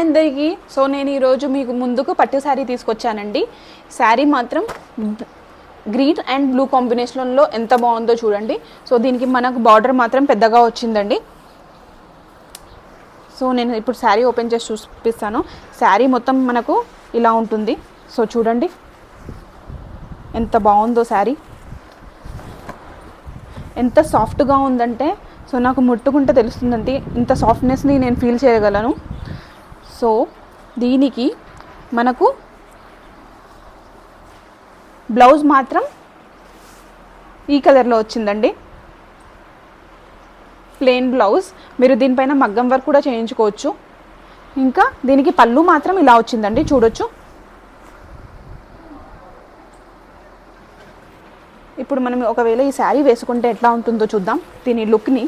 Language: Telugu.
అందరికీ సో నేను ఈరోజు మీకు ముందుకు పట్టు శారీ తీసుకొచ్చానండి. శారీ మాత్రం గ్రీన్ అండ్ బ్లూ కాంబినేషన్లో ఎంత బాగుందో చూడండి. సో దీనికి మనకు బార్డర్ మాత్రం పెద్దగా వచ్చిందండి. సో నేను ఇప్పుడు శారీ ఓపెన్ చేసి చూపిస్తాను. శారీ మొత్తం మనకు ఇలా ఉంటుంది. సో చూడండి ఎంత బాగుందో శారీ, ఎంత సాఫ్ట్గా ఉందంటే సో నాకు ముట్టుకుంటే తెలుస్తుందండి ఇంత సాఫ్ట్నెస్ని నేను ఫీల్ చేయగలను. సో దీనికి మనకు బ్లౌజ్ మాత్రం ఈ కలర్లో వచ్చిందండి, ప్లెయిన్ బ్లౌజ్. మీరు దీనిపైన మగ్గం వర్క్ కూడా చేయించుకోవచ్చు. ఇంకా దీనికి పళ్ళు మాత్రం ఇలా వచ్చిందండి, చూడొచ్చు. ఇప్పుడు మనం ఒకవేళ ఈ శారీ వేసుకుంటే ఎట్లా ఉంటుందో చూద్దాం దీని లుక్ని.